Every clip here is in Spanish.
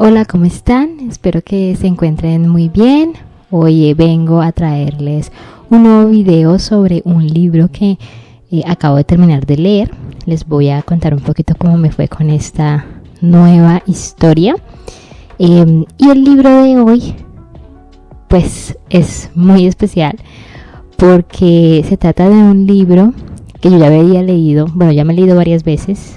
Hola, ¿cómo están? Espero que se encuentren muy bien. Hoy vengo a traerles un nuevo video sobre un libro que acabo de terminar de leer. Les voy a contar un poquito cómo me fue con esta nueva historia. Y el libro de hoy, pues, es muy especial porque se trata de un libro que yo ya había leído, bueno, ya me he leído varias veces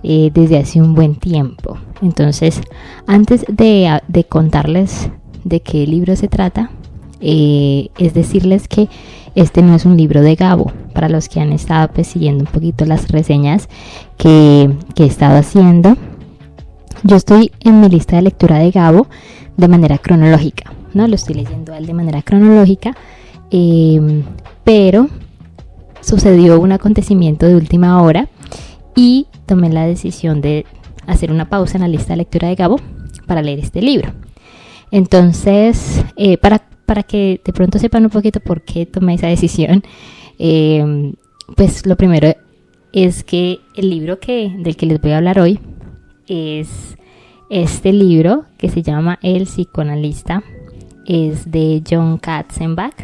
desde hace un buen tiempo. Entonces, antes de contarles de qué libro se trata, es decirles que este no es un libro de Gabo. Para los que han estado siguiendo un poquito las reseñas que he estado haciendo, yo estoy en mi lista de lectura de Gabo de manera cronológica, ¿no? Lo estoy leyendo a él de manera cronológica, pero sucedió un acontecimiento de última hora y tomé la decisión de hacer una pausa en la lista de lectura de Gabo para leer este libro. Entonces, para que de pronto sepan un poquito por qué tomé esa decisión, pues lo primero es que el libro del que les voy a hablar hoy es este libro que se llama El psicoanalista. Es de Jon Katzenbach,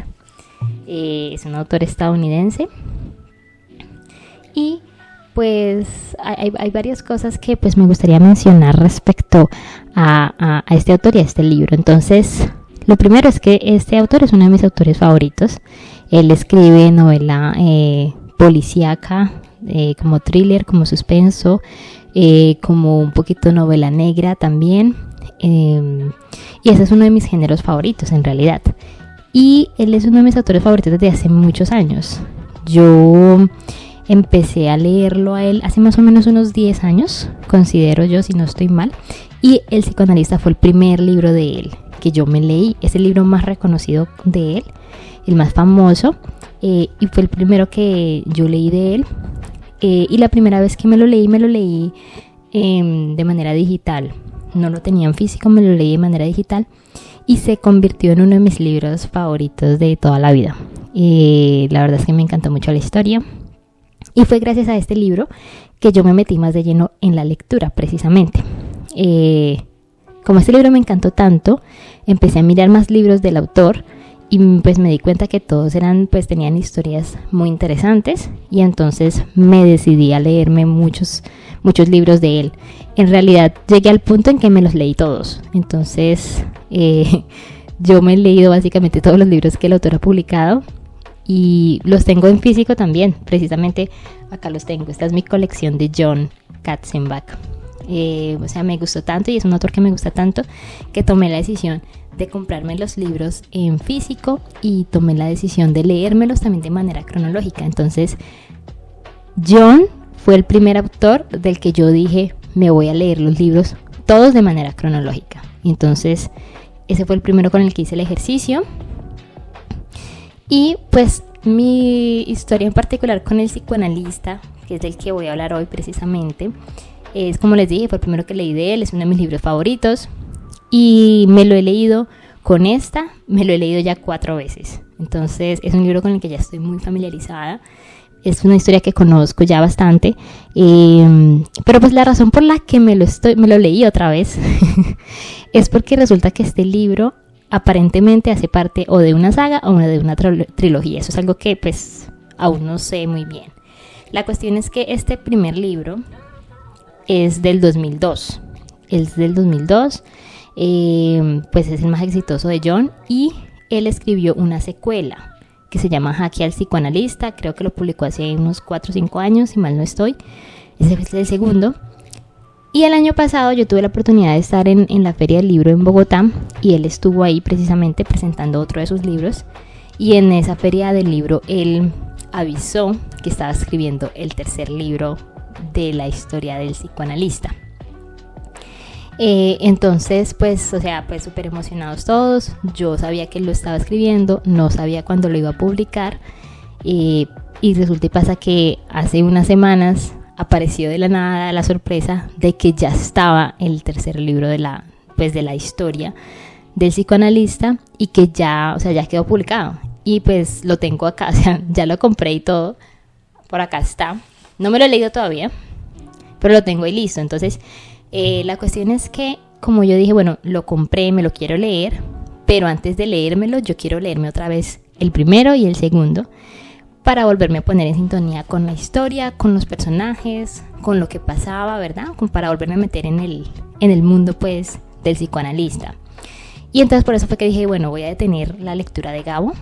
es un autor estadounidense y pues hay varias cosas que pues me gustaría mencionar respecto a este autor y a este libro. Entonces, lo primero es que este autor es uno de mis autores favoritos. Él escribe novela policíaca, como thriller, como suspenso, como un poquito novela negra también, y ese es uno de mis géneros favoritos en realidad. Y él es uno de mis autores favoritos desde hace muchos años. Yo empecé a leerlo a él hace más o menos unos 10 años, considero yo, si no estoy mal. Y El psicoanalista fue el primer libro de él que yo me leí. Es el libro más reconocido de él, el más famoso, y fue el primero que yo leí de él. Y la primera vez que me lo leí de manera digital. No lo tenía en físico, me lo leí de manera digital y se convirtió en uno de mis libros favoritos de toda la vida. La verdad es que me encantó mucho la historia. Y fue gracias a este libro que yo me metí más de lleno en la lectura, precisamente. Como este libro me encantó tanto, empecé a mirar más libros del autor y pues me di cuenta que todos tenían historias muy interesantes, y entonces me decidí a leerme muchos libros de él. En realidad llegué al punto en que me los leí todos. Entonces yo me he leído básicamente todos los libros que el autor ha publicado. Y los tengo en físico también, precisamente acá los tengo. Esta es mi colección de Jon Katzenbach. O sea, me gustó tanto y es un autor que me gusta tanto que tomé la decisión de comprarme los libros en físico y tomé la decisión de leérmelos también de manera cronológica. Entonces, Jon fue el primer autor del que yo dije, me voy a leer los libros todos de manera cronológica. Y entonces, ese fue el primero con el que hice el ejercicio. Y pues mi historia en particular con el psicoanalista, que es del que voy a hablar hoy precisamente, es, como les dije, fue el primero que leí de él, es uno de mis libros favoritos y me lo he leído me lo he leído ya 4 veces. Entonces es un libro con el que ya estoy muy familiarizada, es una historia que conozco ya bastante, pero pues la razón por la que me lo leí otra vez es porque resulta que este libro aparentemente hace parte o de una saga o de una trilogía. Eso es algo que pues aún no sé muy bien. La cuestión es que este primer libro es del 2002. Es del 2002, pues es el más exitoso de Jon, y él escribió una secuela que se llama Jaque al psicoanalista. Creo que lo publicó hace unos 4 o 5 años, si mal no estoy. Ese es el segundo. Y el año pasado yo tuve la oportunidad de estar en la Feria del Libro en Bogotá, y él estuvo ahí precisamente presentando otro de sus libros, y en esa Feria del Libro él avisó que estaba escribiendo el tercer libro de la historia del psicoanalista. Entonces pues, o sea, pues súper emocionados todos. Yo sabía que él lo estaba escribiendo, no sabía cuándo lo iba a publicar, y resulta y pasa que hace unas semanas apareció de la nada la sorpresa de que ya estaba el tercer libro de la historia del psicoanalista, y que ya quedó publicado. Y pues lo tengo acá, o sea, ya lo compré y todo. Por acá está. No me lo he leído todavía, pero lo tengo ahí listo. Entonces, la cuestión es que como yo dije, bueno, lo compré, me lo quiero leer, pero antes de leérmelo yo quiero leerme otra vez el primero y el segundo para volverme a poner en sintonía con la historia, con los personajes, con lo que pasaba, ¿verdad? Como para volverme a meter en el mundo, pues, del psicoanalista. Y entonces por eso fue que dije, bueno, voy a detener la lectura de Gabo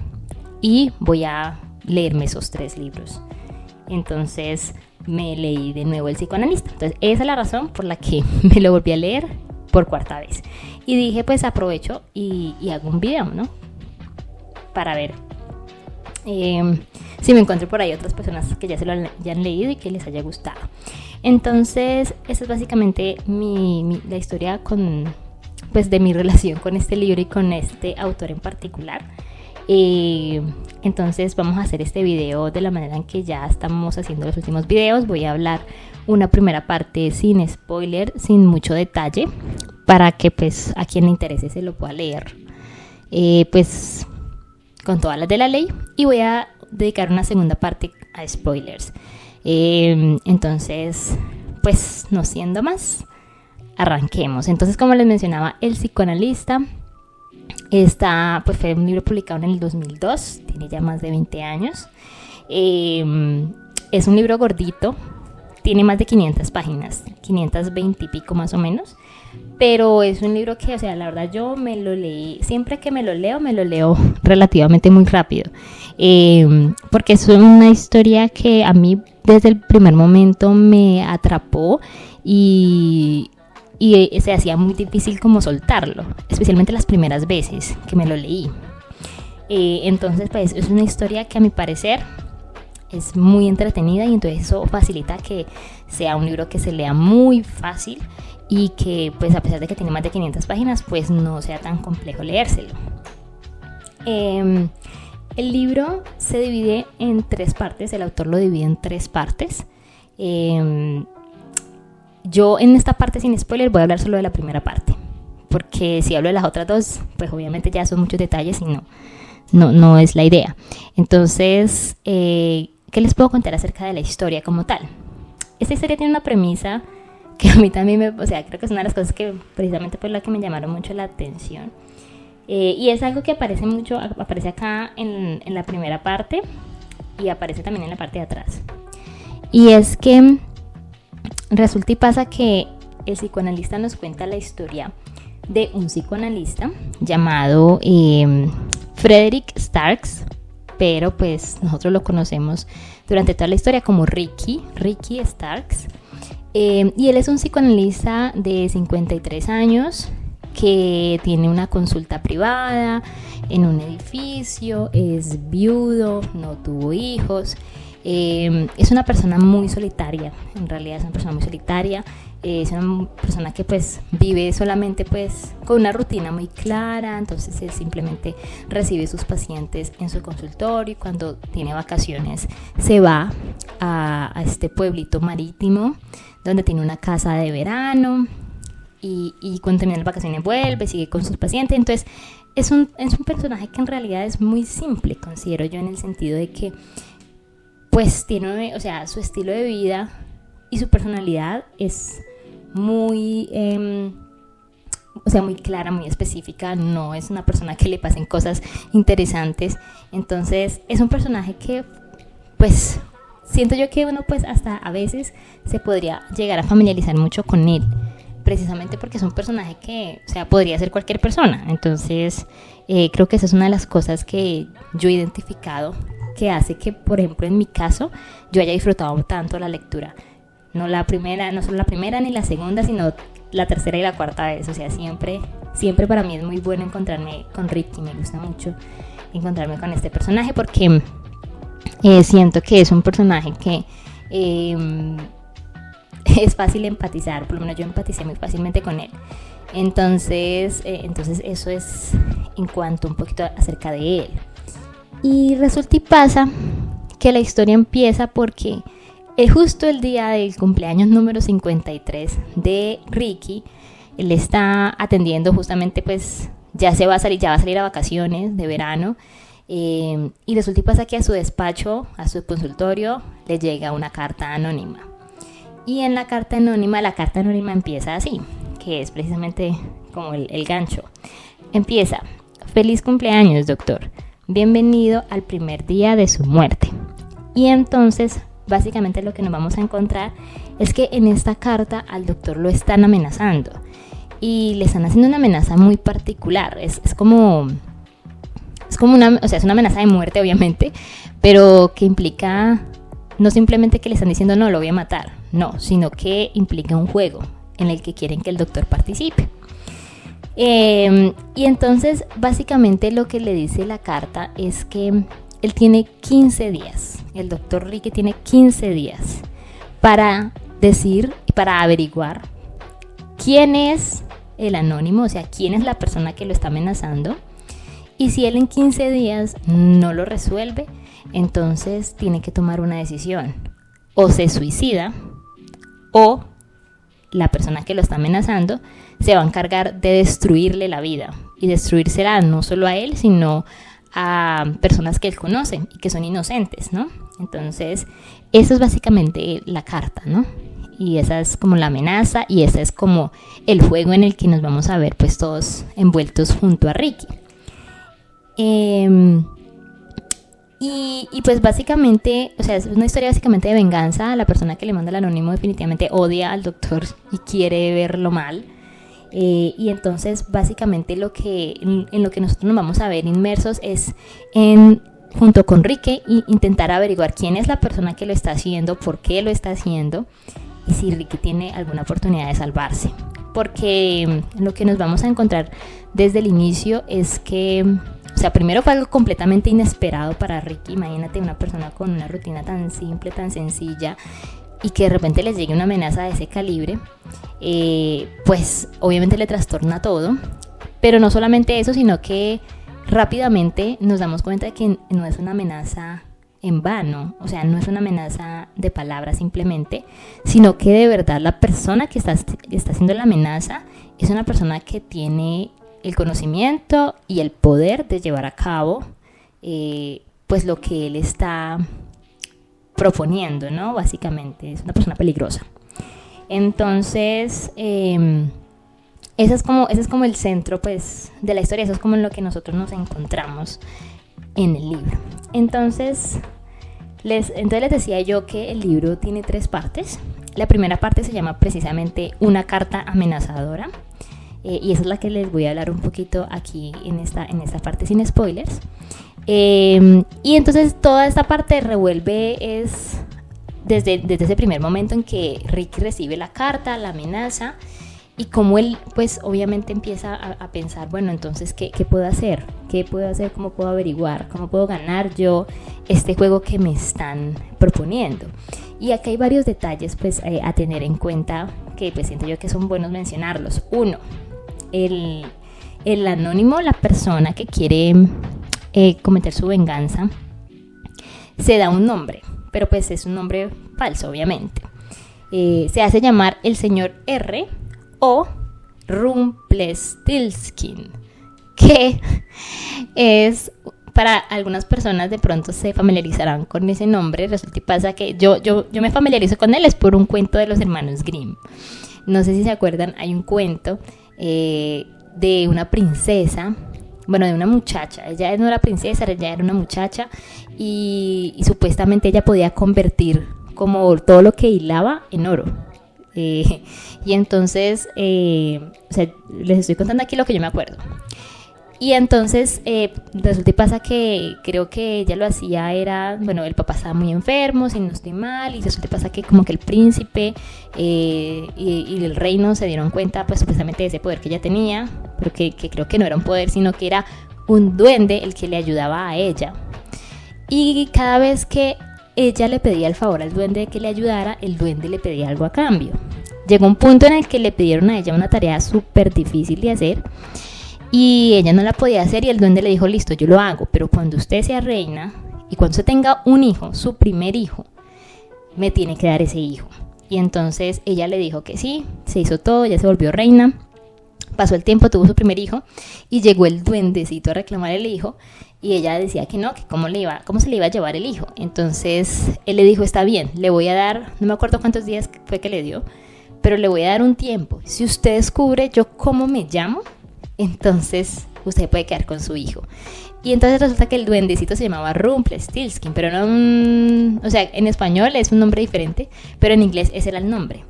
y voy a leerme esos 3 libros. Entonces me leí de nuevo El psicoanalista. Entonces esa es la razón por la que me lo volví a leer por 4ª vez. Y dije, pues aprovecho y hago un video, ¿no? Para ver si me encuentro por ahí otras personas que ya se lo han leído y que les haya gustado. Entonces esa es básicamente la historia pues de mi relación con este libro y con este autor en particular. Entonces vamos a hacer este video de la manera en que ya estamos haciendo los últimos videos. Voy a hablar una primera parte sin spoiler, sin mucho detalle, para que pues a quien le interese se lo pueda leer pues con todas las de la ley, y voy a dedicar una segunda parte a spoilers. Entonces pues no siendo más, arranquemos. Entonces, como les mencionaba, El psicoanalista pues fue un libro publicado en el 2002, tiene ya más de 20 años. Es un libro gordito, tiene más de 500 páginas, 520 y pico más o menos, pero es un libro que, o sea, la verdad yo me lo leí, siempre que me lo leo relativamente muy rápido, porque es una historia que a mí desde el primer momento me atrapó y se hacía muy difícil como soltarlo, especialmente las primeras veces que me lo leí. Entonces pues es una historia que a mi parecer es muy entretenida, y entonces eso facilita que sea un libro que se lea muy fácil y que pues a pesar de que tiene más de 500 páginas pues no sea tan complejo leérselo. El libro se divide en 3 partes, el autor lo divide en 3 partes. Yo en esta parte sin spoiler voy a hablar solo de la primera parte, porque si hablo de las otras 2 pues obviamente ya son muchos detalles y no es la idea. Entonces, ¿qué les puedo contar acerca de la historia como tal? Esta historia tiene una premisa que a mí también o sea, creo que es una de las cosas que precisamente fue la que me llamaron mucho la atención. Y es algo que aparece acá en la primera parte y aparece también en la parte de atrás. Y es que resulta y pasa que el psicoanalista nos cuenta la historia de un psicoanalista llamado Frederick Starks, pero pues nosotros lo conocemos durante toda la historia como Ricky Starks. Y él es un psicoanalista de 53 años que tiene una consulta privada en un edificio, es viudo, no tuvo hijos. Es una persona muy solitaria, en realidad es una persona muy solitaria, es una persona que pues vive solamente pues con una rutina muy clara. Entonces él simplemente recibe sus pacientes en su consultorio y cuando tiene vacaciones se va a este pueblito marítimo donde tiene una casa de verano y cuando termina las vacaciones vuelve, sigue con sus pacientes. Entonces es un personaje que en realidad es muy simple, considero yo, en el sentido de que pues tiene, o sea, su estilo de vida y su personalidad es muy, o sea, muy clara, muy específica. No es una persona que le pasen cosas interesantes. Entonces es un personaje que pues siento yo que uno pues hasta a veces se podría llegar a familiarizar mucho con él, precisamente porque es un personaje que, o sea, podría ser cualquier persona. Entonces creo que esa es una de las cosas que yo he identificado que hace que, por ejemplo, en mi caso, yo haya disfrutado tanto la lectura. No solo la primera ni la segunda, sino la tercera y la cuarta vez. O sea, siempre para mí es muy bueno encontrarme con Ricky. Me gusta mucho encontrarme con este personaje porque siento que es un personaje que es fácil empatizar. Por lo menos yo empaticé muy fácilmente con él. Entonces eso es en cuanto un poquito acerca de él. Y resulta y pasa que la historia empieza porque justo el día del cumpleaños número 53 de Ricky, él está atendiendo justamente, pues ya va a salir a vacaciones de verano, y resulta y pasa que a su despacho, a su consultorio, le llega una carta anónima. Y en la carta anónima empieza así: que es precisamente como el gancho. Empieza: feliz cumpleaños, doctor. Bienvenido al primer día de su muerte. Y entonces, básicamente lo que nos vamos a encontrar es que en esta carta al doctor lo están amenazando. Y le están haciendo una amenaza muy particular. Es como una, o sea, es una amenaza de muerte, obviamente, pero que implica no simplemente que le están diciendo no, lo voy a matar, no, sino que implica un juego en el que quieren que el doctor participe. Y entonces, básicamente lo que le dice la carta es que él tiene 15 días, el doctor Ricky tiene 15 días para decir y para averiguar quién es el anónimo, o sea, quién es la persona que lo está amenazando. Y si él en 15 días no lo resuelve, entonces tiene que tomar una decisión. O se suicida, o la persona que lo está amenazando se va a encargar de destruirle la vida. Y destruírsela no solo a él, sino a personas que él conoce y que son inocentes, ¿no? Entonces, eso es básicamente la carta, ¿no? Y esa es como la amenaza y ese es como el juego en el que nos vamos a ver pues todos envueltos junto a Ricky. Y pues básicamente, o sea, es una historia básicamente de venganza. La persona que le manda el anónimo definitivamente odia al doctor y quiere verlo mal. Y entonces básicamente en lo que nosotros nos vamos a ver inmersos es junto con Ricky intentar averiguar quién es la persona que lo está haciendo, por qué lo está haciendo y si Ricky tiene alguna oportunidad de salvarse. Porque lo que nos vamos a encontrar desde el inicio es que, o sea, primero fue algo completamente inesperado para Ricky. Imagínate una persona con una rutina tan simple, tan sencilla, y que de repente les llegue una amenaza de ese calibre, pues obviamente le trastorna todo. Pero no solamente eso, sino que rápidamente nos damos cuenta de que no es una amenaza en vano, o sea, no es una amenaza de palabras simplemente, sino que de verdad la persona que está haciendo la amenaza es una persona que tiene el conocimiento y el poder de llevar a cabo pues lo que él está proponiendo, ¿no? Básicamente es una persona peligrosa. Entonces ese es como el centro pues de la historia, eso es como en lo que nosotros nos encontramos en el libro. Entonces les decía yo que el libro tiene 3 partes. La primera parte se llama precisamente Una carta amenazadora, y esa es la que les voy a hablar un poquito aquí en esta parte sin spoilers. Y entonces toda esta parte revuelve es desde ese primer momento en que Ricky recibe la carta, la amenaza, y como él pues obviamente empieza a pensar, bueno, entonces ¿qué puedo hacer? ¿Qué puedo hacer? ¿Cómo puedo averiguar? ¿Cómo puedo ganar yo este juego que me están proponiendo? Y acá hay varios detalles pues a tener en cuenta que pues siento yo que son buenos mencionarlos. Uno, el anónimo, la persona que quiere cometer su venganza, se da un nombre, pero pues es un nombre falso obviamente. Se hace llamar el señor R o Rumpelstiltskin, que es, para algunas personas de pronto se familiarizarán con ese nombre. Resulta y pasa que yo me familiarizo con él es por un cuento de los hermanos Grimm. No sé si se acuerdan, hay un cuento de una princesa, bueno, de una muchacha. Ella no era princesa, ella era una muchacha y supuestamente ella podía convertir como todo lo que hilaba en oro. Y entonces, o sea, les estoy contando aquí lo que yo me acuerdo. Y entonces resulta y pasa que creo que ella lo hacía, bueno, el papá estaba muy enfermo, si no estoy mal, y resulta y pasa que como que el príncipe y el reino se dieron cuenta pues supuestamente de ese poder que ella tenía, pero que creo que no era un poder, sino que era un duende el que le ayudaba a ella. Y cada vez que ella le pedía el favor al duende de que le ayudara, el duende le pedía algo a cambio. Llegó un punto en el que le pidieron a ella una tarea súper difícil de hacer y ella no la podía hacer, y el duende le dijo, listo, yo lo hago, pero cuando usted sea reina y cuando usted tenga un hijo, su primer hijo, me tiene que dar ese hijo. Y entonces ella le dijo que sí, se hizo todo, ya se volvió reina. Pasó el tiempo, tuvo su primer hijo y llegó el duendecito a reclamar el hijo, y ella decía que no, que cómo se le iba a llevar el hijo. Entonces él le dijo, está bien, le voy a dar, no me acuerdo cuántos días fue que le dio, pero le voy a dar un tiempo. Si usted descubre yo cómo me llamo, entonces usted puede quedar con su hijo. Y entonces resulta que el duendecito se llamaba Rumpelstiltskin, pero no o sea, en español es un nombre diferente, pero en inglés ese era el nombre.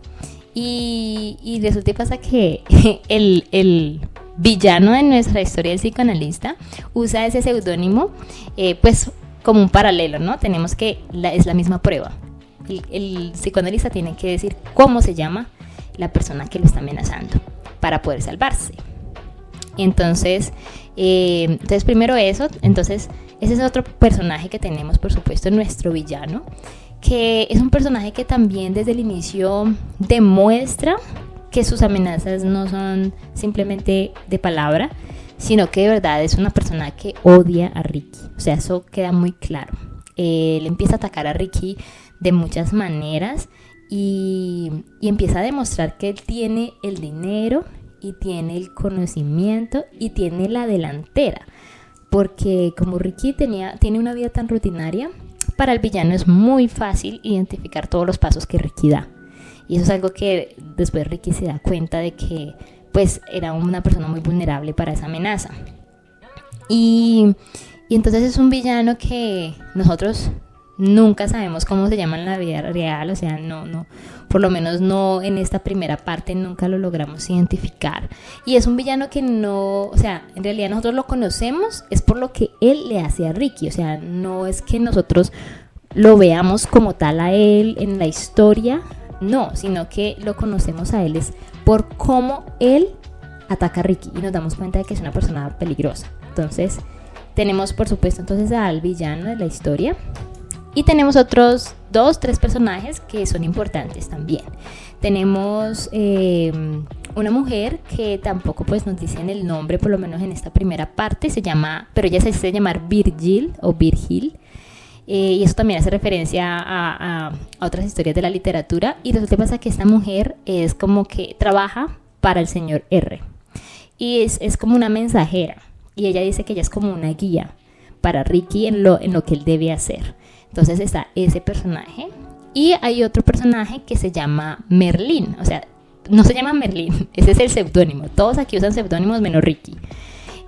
Y resulta y pasa que el villano de nuestra historia, el psicoanalista, usa ese seudónimo pues como un paralelo, ¿no? Tenemos que, es la misma prueba. El psicoanalista tiene que decir cómo se llama la persona que lo está amenazando para poder salvarse. Entonces primero eso. Entonces ese es otro personaje que tenemos, por supuesto, nuestro villano, que es un personaje que también desde el inicio demuestra que sus amenazas no son simplemente de palabra, sino que de verdad es una persona que odia a Ricky. O sea, eso queda muy claro. Él empieza a atacar a Ricky de muchas maneras y empieza a demostrar que él tiene el dinero y tiene el conocimiento y tiene la delantera, porque como Ricky tiene una vida tan rutinaria, para el villano es muy fácil identificar todos los pasos que Ricky da, y eso es algo que después Ricky se da cuenta de que pues era una persona muy vulnerable para esa amenaza, y entonces es un villano que nosotros nunca sabemos cómo se llama en la vida real, o sea, no, por lo menos no en esta primera parte nunca lo logramos identificar. Y es un villano que no, o sea, en realidad nosotros lo conocemos, es por lo que él le hace a Ricky, o sea, no es que nosotros lo veamos como tal a él en la historia, no, sino que lo conocemos a él es por cómo él ataca a Ricky y nos damos cuenta de que es una persona peligrosa. Entonces, tenemos por supuesto entonces al villano de la historia. Y tenemos otros 2-3 personajes que son importantes también. Tenemos una mujer que tampoco pues nos dicen el nombre, por lo menos en esta primera parte, pero ella se hace llamar Virgil o Virgil. Y eso también hace referencia a otras historias de la literatura. Y resulta que pasa que esta mujer es como que trabaja para el señor R. Y es como una mensajera. Y ella dice que ella es como una guía para Ricky en lo que él debe hacer. Entonces está ese personaje. Y hay otro personaje que se llama Merlín. O sea, no se llama Merlín, ese es el seudónimo. Todos aquí usan seudónimos menos Ricky.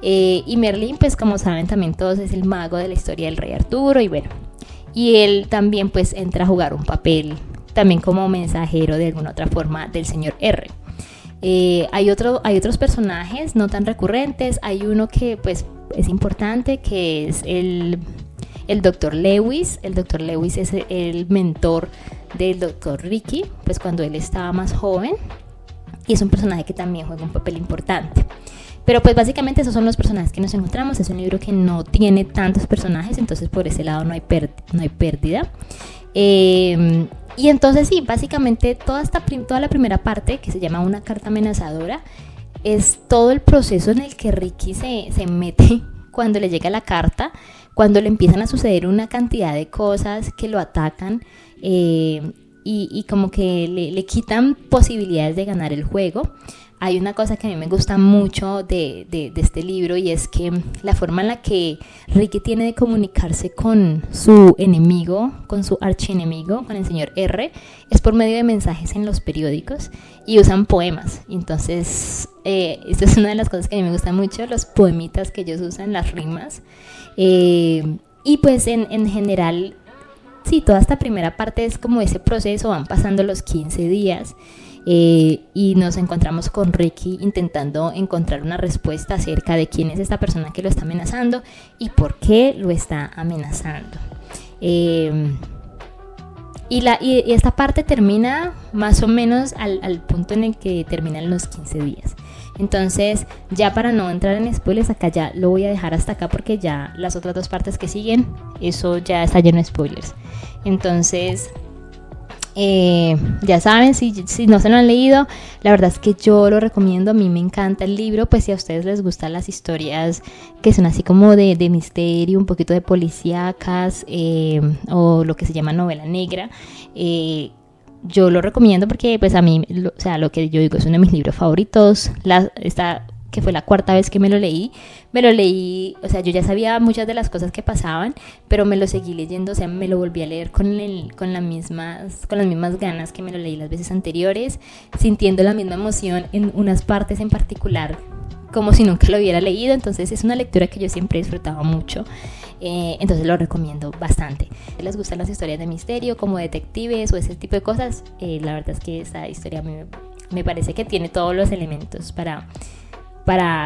Y Merlín, pues como saben también todos, es el mago de la historia del rey Arturo. Y bueno, y él también pues entra a jugar un papel también como mensajero de alguna otra forma del señor R. Hay otros personajes no tan recurrentes. Hay uno que pues es importante, que es el Dr. Lewis. El Dr. Lewis es el mentor del Dr. Ricky, pues cuando él estaba más joven, y es un personaje que también juega un papel importante. Pero pues básicamente esos son los personajes que nos encontramos. Es un libro que no tiene tantos personajes, entonces por ese lado no hay pérdida. Y entonces sí, básicamente toda la primera parte, que se llama Una carta amenazadora, es todo el proceso en el que Ricky se mete cuando le llega la carta, cuando le empiezan a suceder una cantidad de cosas que lo atacan y como que le quitan posibilidades de ganar el juego. Hay una cosa que a mí me gusta mucho de este libro, y es que la forma en la que Ricky tiene de comunicarse con su enemigo, con su archienemigo, con el señor R, es por medio de mensajes en los periódicos, y usan poemas. Entonces, esta es una de las cosas que a mí me gusta mucho, los poemitas que ellos usan, las rimas. Y pues en general, sí, toda esta primera parte es como ese proceso, van pasando los 15 días. Y nos encontramos con Ricky intentando encontrar una respuesta acerca de quién es esta persona que lo está amenazando y por qué lo está amenazando. Y esta parte termina más o menos al punto en el que terminan los 15 días. Entonces, ya para no entrar en spoilers, acá ya lo voy a dejar hasta acá, porque ya las otras dos partes que siguen, eso ya está lleno de spoilers. Entonces, ya saben, si no se lo han leído, la verdad es que yo lo recomiendo. A mí me encanta el libro, pues si a ustedes les gustan las historias que son así como de misterio, un poquito de policíacas, o lo que se llama novela negra, yo lo recomiendo porque pues a mí, o sea, lo que yo digo es uno de mis libros favoritos. Está que fue la cuarta vez que me lo leí, o sea, yo ya sabía muchas de las cosas que pasaban, pero me lo seguí leyendo, o sea, me lo volví a leer con las mismas ganas que me lo leí las veces anteriores, sintiendo la misma emoción en unas partes en particular, como si nunca lo hubiera leído. Entonces es una lectura que yo siempre he disfrutado mucho, entonces lo recomiendo bastante. Si les gustan las historias de misterio, como detectives o ese tipo de cosas, la verdad es que esa historia me parece que tiene todos los elementos para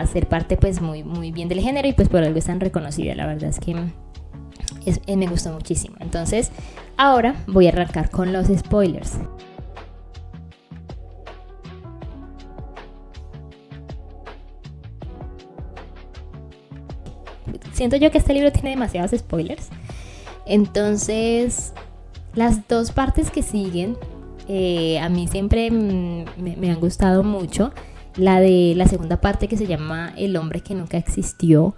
ser parte pues muy, muy bien del género, y pues por algo es tan reconocida. La verdad es que me gustó muchísimo. Entonces ahora voy a arrancar con los spoilers. Siento yo que este libro tiene demasiados spoilers, entonces las dos partes que siguen a mí siempre me han gustado mucho. La de la segunda parte, que se llama El hombre que nunca existió,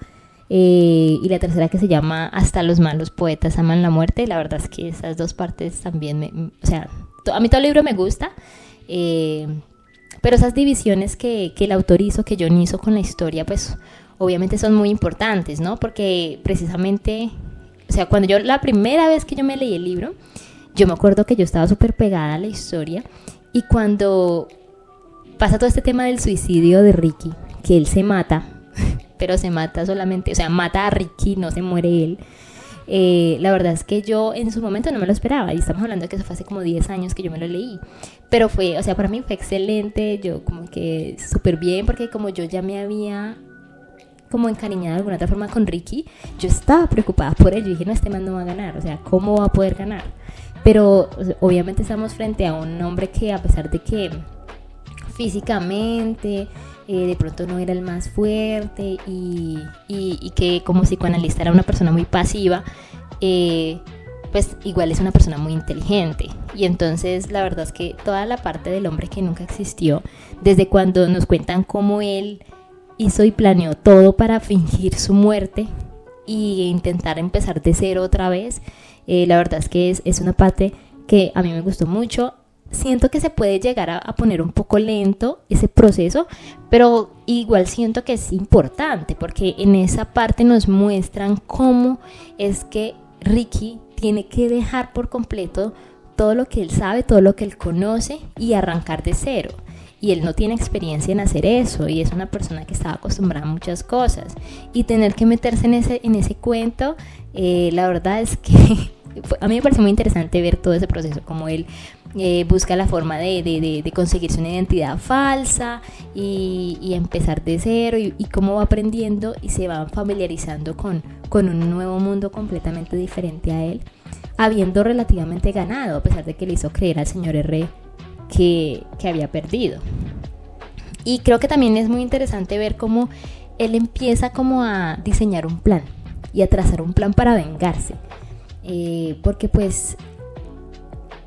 y la tercera, que se llama Hasta los malos poetas aman la muerte. La verdad es que esas dos partes también o sea, a mí todo el libro me gusta, pero esas divisiones que el autor hizo, que John hizo con la historia, pues obviamente son muy importantes, ¿no? Porque precisamente, o sea, la primera vez que yo me leí el libro, yo me acuerdo que yo estaba súper pegada a la historia, y cuando pasa todo este tema del suicidio de Ricky, que él se mata, pero se mata solamente, o sea, mata a Ricky, no se muere él. La verdad es que yo en su momento no me lo esperaba, y estamos hablando de que eso fue hace como 10 años que yo me lo leí, pero fue, o sea, para mí fue excelente, yo como que súper bien, porque como yo ya me había como encariñada de alguna otra forma con Ricky, yo estaba preocupada por él. Yo dije, no, este man no va a ganar, o sea, ¿cómo va a poder ganar? Pero o sea, obviamente estamos frente a un hombre que, a pesar de que físicamente de pronto no era el más fuerte, y que como psicoanalista era una persona muy pasiva, pues igual es una persona muy inteligente. Y entonces la verdad es que toda la parte del hombre que nunca existió, desde cuando nos cuentan cómo él hizo y planeó todo para fingir su muerte e intentar empezar de cero otra vez, la verdad es que es una parte que a mí me gustó mucho. Siento que se puede llegar a poner un poco lento ese proceso, pero igual siento que es importante, porque en esa parte nos muestran cómo es que Ricky tiene que dejar por completo todo lo que él sabe, todo lo que él conoce, y arrancar de cero. Y él no tiene experiencia en hacer eso, y es una persona que estaba acostumbrada a muchas cosas, y tener que meterse en ese cuento, la verdad es que a mí me parece muy interesante ver todo ese proceso, como él busca la forma de conseguirse una identidad falsa, y empezar de cero, y cómo va aprendiendo y se va familiarizando con un nuevo mundo completamente diferente a él, habiendo relativamente ganado, a pesar de que le hizo creer al señor R que había perdido. Y creo que también es muy interesante ver cómo él empieza como a diseñar un plan y a trazar un plan para vengarse, porque pues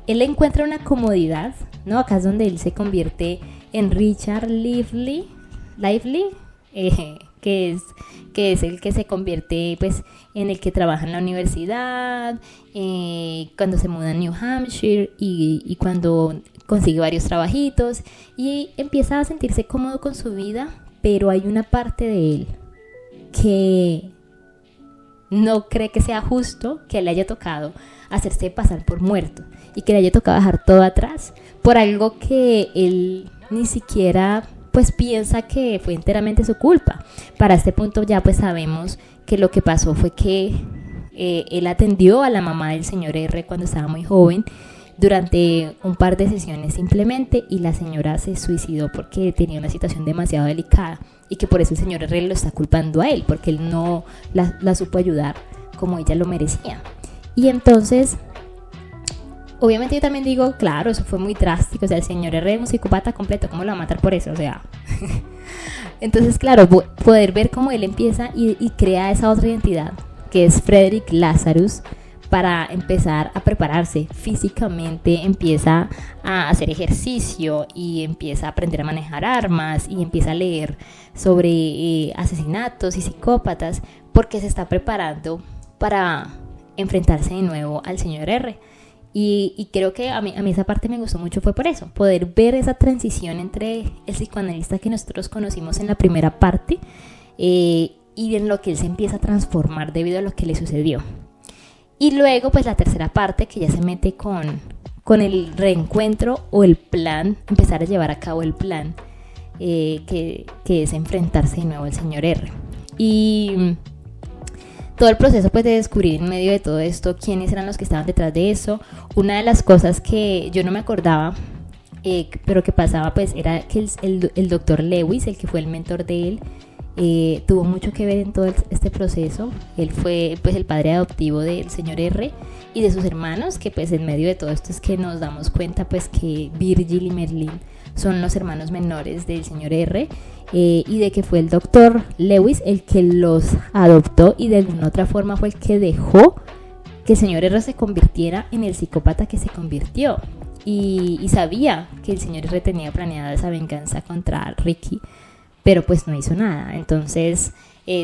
él encuentra una comodidad, ¿no? Acá es donde él se convierte en Richard Lively, que es el que se convierte pues en el que trabaja en la universidad, cuando se muda a New Hampshire, y cuando consigue varios trabajitos y empieza a sentirse cómodo con su vida. Pero hay una parte de él que no cree que sea justo que le haya tocado hacerse pasar por muerto, y que le haya tocado dejar todo atrás por algo que él ni siquiera pues piensa que fue enteramente su culpa. Para este punto ya pues sabemos que lo que pasó fue que él atendió a la mamá del señor R cuando estaba muy joven, durante un par de sesiones simplemente, y la señora se suicidó porque tenía una situación demasiado delicada, y que por eso el señor R lo está culpando a él, porque él no la supo ayudar como ella lo merecía. Y entonces obviamente yo también digo, claro, eso fue muy drástico, o sea, el señor R es un psicópata completo, ¿cómo lo va a matar por eso? O sea, entonces claro, poder ver cómo él empieza y crea esa otra identidad, que es Frederick Lazarus, para empezar a prepararse físicamente, empieza a hacer ejercicio, y empieza a aprender a manejar armas, y empieza a leer sobre asesinatos y psicópatas, porque se está preparando para enfrentarse de nuevo al señor R. Y creo que a mí esa parte me gustó mucho fue por eso, poder ver esa transición entre el psicoanalista que nosotros conocimos en la primera parte y en lo que él se empieza a transformar debido a lo que le sucedió. Y luego pues la tercera parte que ya se mete con el reencuentro o el plan, empezar a llevar a cabo el plan que es enfrentarse de nuevo al señor R. Y todo el proceso pues de descubrir en medio de todo esto quiénes eran los que estaban detrás de eso. Una de las cosas que yo no me acordaba, pero que pasaba pues era que el doctor Lewis, el que fue el mentor de él, tuvo mucho que ver en todo este proceso. Él fue pues el padre adoptivo del señor R y de sus hermanos, que pues en medio de todo esto es que nos damos cuenta pues que Virgil y Merlin son los hermanos menores del señor R, y de que fue el doctor Lewis el que los adoptó y de alguna otra forma fue el que dejó que el señor R se convirtiera en el psicópata que se convirtió, y sabía que el señor R tenía planeada esa venganza contra Ricky, pero pues no hizo nada. Entonces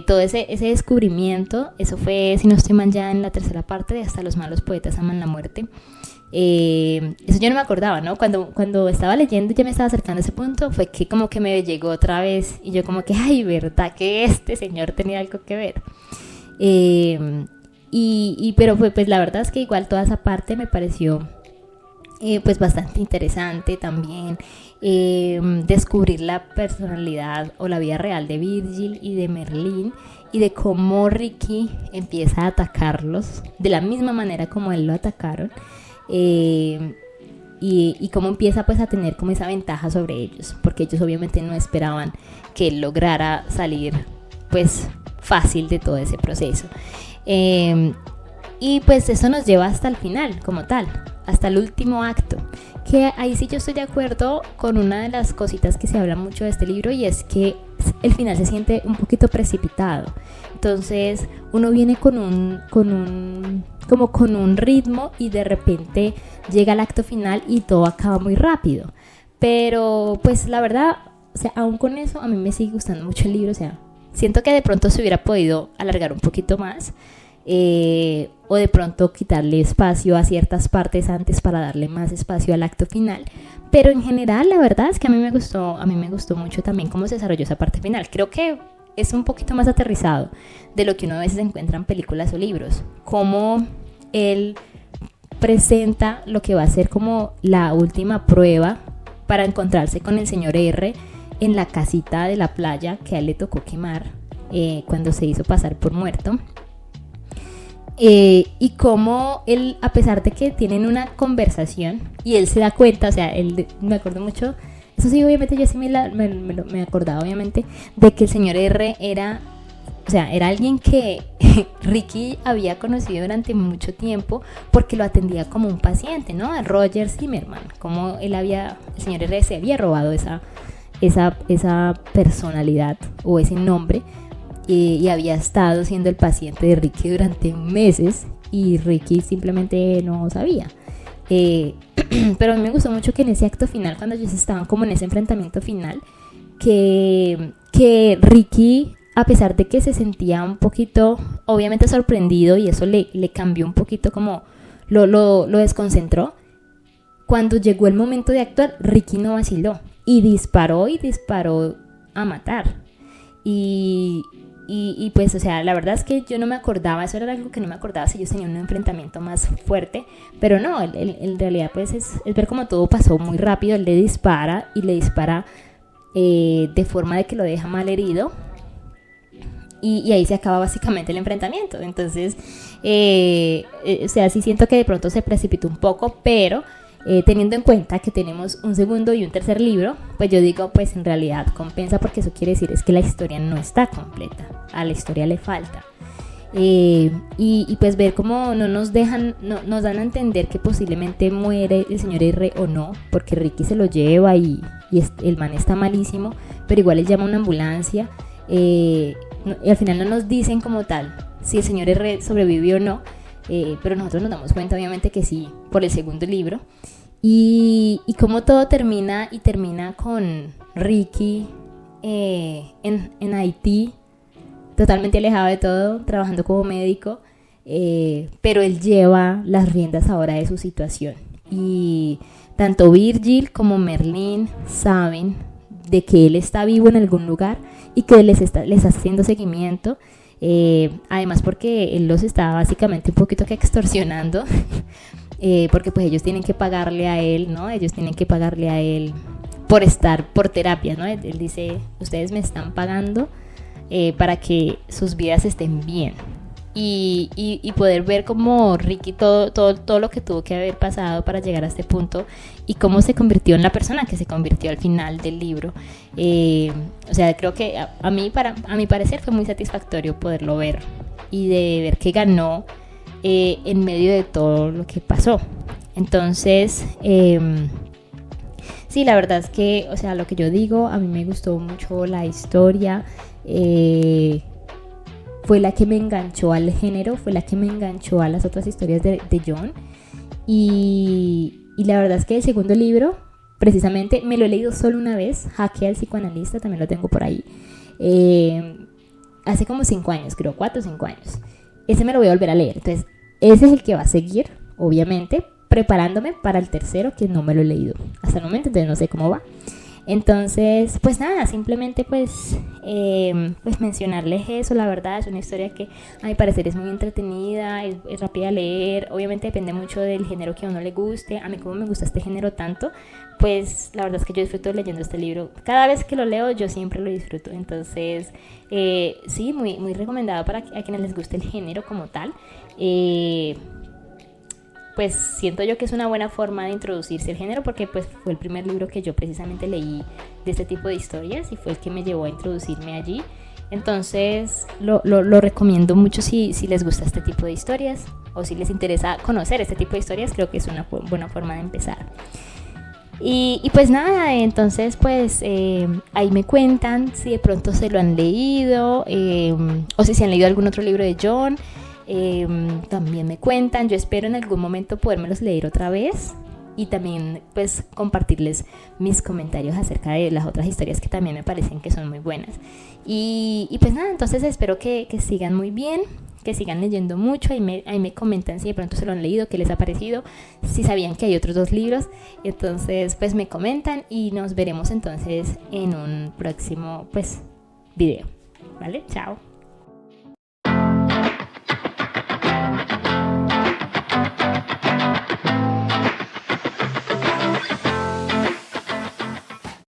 todo ese descubrimiento, eso fue, si no estoy mal, ya en la tercera parte de Hasta los malos poetas aman la muerte. Eso yo no me acordaba, ¿no? Cuando estaba leyendo, ya me estaba acercando a ese punto, fue que como que me llegó otra vez y yo como que, ay, verdad que este señor tenía algo que ver. Pero pues la verdad es que igual toda esa parte me pareció pues bastante interesante también. Descubrir la personalidad o la vida real de Virgil y de Merlin, y de cómo Ricky empieza a atacarlos de la misma manera como él lo atacaron, y cómo empieza pues a tener como esa ventaja sobre ellos, porque ellos obviamente no esperaban que él lograra salir pues fácil de todo ese proceso. Y pues eso nos lleva hasta el final como tal, hasta el último acto, que ahí sí yo estoy de acuerdo con una de las cositas que se habla mucho de este libro, y es que el final se siente un poquito precipitado. Entonces uno viene con un ritmo y de repente llega el acto final y todo acaba muy rápido. Pero pues la verdad, o sea, aún con eso a mí me sigue gustando mucho el libro. O sea, siento que de pronto se hubiera podido alargar un poquito más, o de pronto quitarle espacio a ciertas partes antes para darle más espacio al acto final, pero en general la verdad es que a mí me gustó mucho también cómo se desarrolló esa parte final. Creo que es un poquito más aterrizado de lo que uno a veces encuentra en películas o libros, cómo él presenta lo que va a ser como la última prueba para encontrarse con el señor R en la casita de la playa que a él le tocó quemar cuando se hizo pasar por muerto. Y cómo él, a pesar de que tienen una conversación y él se da cuenta, o sea, me acuerdo mucho, eso sí, obviamente yo sí me acordaba obviamente de que el señor R era alguien que Ricky había conocido durante mucho tiempo porque lo atendía como un paciente, ¿no? A Roger Zimmerman, como el señor R se había robado esa personalidad o ese nombre, y había estado siendo el paciente de Ricky durante meses y Ricky simplemente no sabía. Pero a mí me gustó mucho que en ese acto final, cuando ellos estaban como en ese enfrentamiento final, que Ricky, a pesar de que se sentía un poquito obviamente sorprendido, y eso le cambió un poquito, como lo desconcentró, cuando llegó el momento de actuar, Ricky no vaciló y disparó a matar. Y pues, o sea, la verdad es que yo no me acordaba, eso era algo que no me acordaba, si ellos tenían un enfrentamiento más fuerte, pero no, en realidad pues es ver cómo todo pasó muy rápido. Él le dispara de forma de que lo deja mal herido, y ahí se acaba básicamente el enfrentamiento. Entonces, o sea, sí siento que de pronto se precipitó un poco, pero teniendo en cuenta que tenemos un segundo y un tercer libro, pues yo digo, pues en realidad compensa, porque eso quiere decir es que la historia no está completa, a la historia le falta. Y pues ver cómo no nos dan a entender que posiblemente muere el señor R o no, porque Ricky se lo lleva y el man está malísimo, pero igual él llama a una ambulancia, y al final no nos dicen como tal si el señor R sobrevivió o no, pero nosotros nos damos cuenta obviamente que sí, por el segundo libro. Y cómo todo termina con Ricky en Haití, totalmente alejado de todo, trabajando como médico, pero él lleva las riendas ahora de su situación. Y tanto Virgil como Merlín saben de que él está vivo en algún lugar y que les está haciendo seguimiento. Además porque él los está básicamente un poquito que extorsionando, porque pues ellos tienen que pagarle a él, ¿no? Ellos tienen que pagarle a él por terapia, ¿no? Él dice, ustedes me están pagando para que sus vidas estén bien. Y poder ver como Ricky todo lo que tuvo que haber pasado para llegar a este punto y cómo se convirtió en la persona que se convirtió al final del libro. O sea, creo que a mi parecer fue muy satisfactorio poderlo ver y de ver que ganó en medio de todo lo que pasó. Entonces, sí, la verdad es que, o sea, lo que yo digo, a mí me gustó mucho la historia. Fue la que me enganchó al género, fue la que me enganchó a las otras historias de John. Y la verdad es que el segundo libro, precisamente, me lo he leído solo una vez, Jaque al psicoanalista, también lo tengo por ahí. Hace como 5 años, creo, 4 o 5 años. Ese me lo voy a volver a leer. Entonces, ese es el que va a seguir, obviamente, preparándome para el tercero, que no me lo he leído hasta el momento, entonces no sé cómo va. Entonces, pues nada, simplemente pues mencionarles eso. La verdad es una historia que a mi parecer es muy entretenida, es rápida de leer. Obviamente depende mucho del género que a uno le guste. A mí como me gusta este género tanto, pues la verdad es que yo disfruto leyendo este libro. Cada vez que lo leo yo siempre lo disfruto. Entonces, sí, muy, muy recomendado para a quienes les guste el género como tal. Pues siento yo que es una buena forma de introducirse al género, porque pues fue el primer libro que yo precisamente leí de este tipo de historias y fue el que me llevó a introducirme allí. Entonces lo recomiendo mucho si les gusta este tipo de historias o si les interesa conocer este tipo de historias. Creo que es una buena forma de empezar. Y pues nada, entonces pues ahí me cuentan si de pronto se lo han leído o si se han leído algún otro libro de John. También me cuentan. Yo espero en algún momento podérmelos leer otra vez y también pues compartirles mis comentarios acerca de las otras historias que también me parecen que son muy buenas. Y pues nada, entonces espero que sigan muy bien, que sigan leyendo mucho. Ahí me comentan si de pronto se lo han leído, qué les ha parecido, si sabían que hay otros 2 libros. Entonces pues me comentan y nos veremos entonces en un próximo pues video. ¿Vale? Chao.